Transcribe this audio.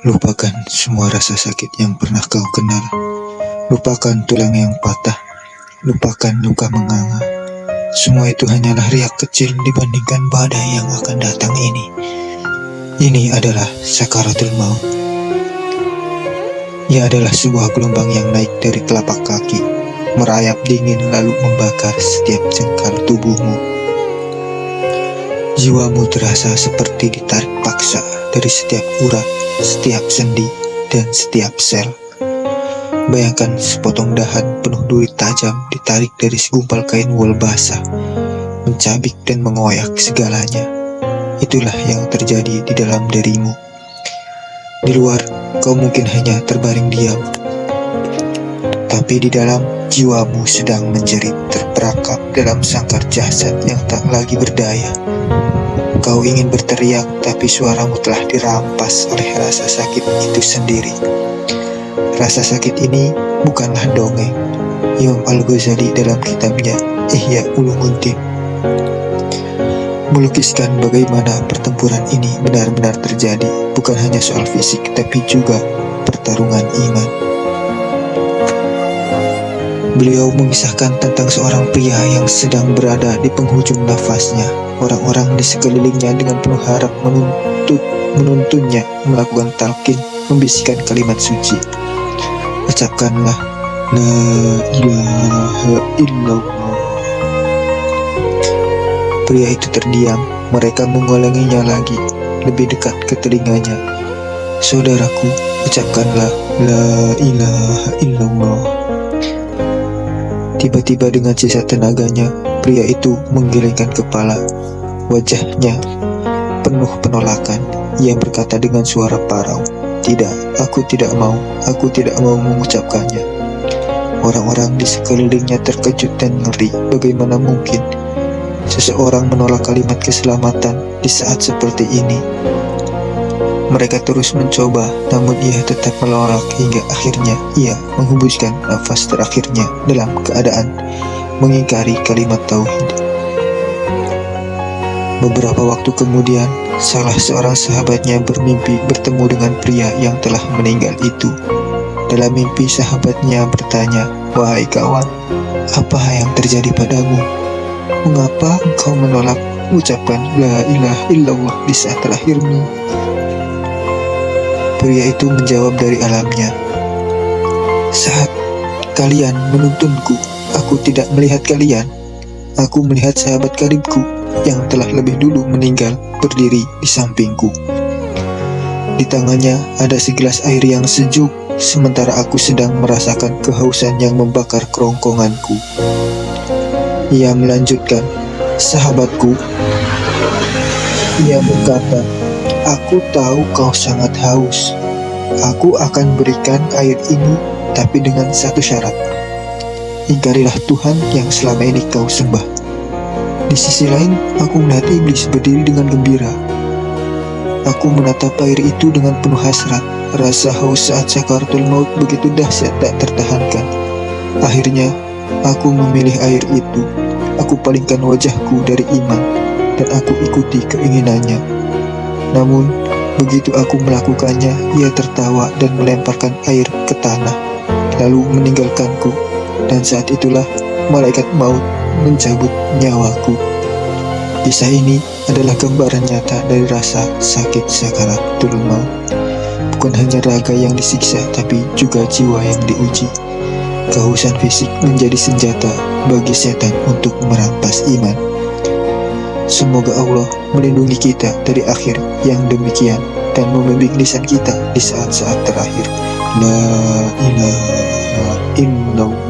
Lupakan semua rasa sakit yang pernah kau kenal. Lupakan tulang yang patah. Lupakan luka menganga. Semua itu hanyalah riak kecil dibandingkan badai yang akan datang ini. Ini adalah sakaratul maut. Ia adalah sebuah gelombang yang naik dari telapak kaki, merayap dingin lalu membakar setiap jengkal tubuhmu. Jiwamu terasa seperti ditarik paksa dari setiap urat, setiap sendi, dan setiap sel. Bayangkan sepotong dahan penuh duri tajam ditarik dari segumpal kain wol basah, mencabik dan mengoyak segalanya. Itulah yang terjadi di dalam dirimu. Di luar, kau mungkin hanya terbaring diam, tapi di dalam jiwamu sedang menjerit terperangkap dalam sangkar jasad yang tak lagi berdaya. Kau ingin berteriak, tapi suaramu telah dirampas oleh rasa sakit itu sendiri. Rasa sakit ini bukanlah dongeng. Imam Al-Ghazali dalam kitabnya Ihya Ulumuddin melukiskan bagaimana pertempuran ini benar-benar terjadi, bukan hanya soal fisik, tapi juga pertarungan iman. Beliau mengisahkan tentang seorang pria yang sedang berada di penghujung nafasnya. Orang-orang di sekelilingnya dengan penuh harap menuntunnya melakukan talqin, membisikkan kalimat suci. Ucapkanlah La ilaha illallah. Pria itu terdiam. Mereka mengulanginya lagi, lebih dekat ke telinganya. Saudaraku, ucapkanlah La ilaha illallah. Tiba-tiba dengan sisa tenaganya, pria itu menggelengkan kepala. Wajahnya penuh penolakan. Ia berkata dengan suara parau, "Tidak, aku tidak mau mengucapkannya." Orang-orang di sekelilingnya terkejut dan ngeri. Bagaimana mungkin seseorang menolak kalimat keselamatan di saat seperti ini? Mereka terus mencoba, namun ia tetap menolak hingga akhirnya ia menghembuskan nafas terakhirnya dalam keadaan mengingkari kalimat tauhid. Beberapa waktu kemudian, salah seorang sahabatnya bermimpi bertemu dengan pria yang telah meninggal itu. Dalam mimpi, sahabatnya bertanya, "Wahai kawan, apa yang terjadi padamu? Mengapa engkau menolak mengucapkan La ilaha illallah di saat terakhirmu?" Pria itu menjawab dari alamnya, "Saat kalian menuntunku, aku tidak melihat kalian. Aku melihat sahabat karibku yang telah lebih dulu meninggal berdiri di sampingku. Di tangannya ada segelas air yang sejuk, sementara aku sedang merasakan kehausan yang membakar kerongkonganku." Ia melanjutkan, "Sahabatku," ia berkata, "aku tahu kau sangat haus. Aku akan berikan air ini, tapi dengan satu syarat. Ingkarilah Tuhan yang selama ini kau sembah." Di sisi lain, aku melihat iblis berdiri dengan gembira. Aku menatap air itu dengan penuh hasrat. Rasa haus saat sakaratul maut begitu dahsyat tak tertahankan. Akhirnya, aku memilih air itu. Aku palingkan wajahku dari iman, dan aku ikuti keinginannya. Namun, begitu aku melakukannya, ia tertawa dan melemparkan air ke tanah, lalu meninggalkanku. Dan saat itulah malaikat maut mencabut nyawaku. Kisah ini adalah gambaran nyata dari rasa sakit sakaratul maut. Bukan hanya raga yang disiksa, tapi juga jiwa yang diuji. Kehausan fisik menjadi senjata bagi setan untuk merampas iman. Semoga Allah melindungi kita dari akhir yang demikian dan membimbing lisan kita di saat-saat terakhir. La ilaha illallah.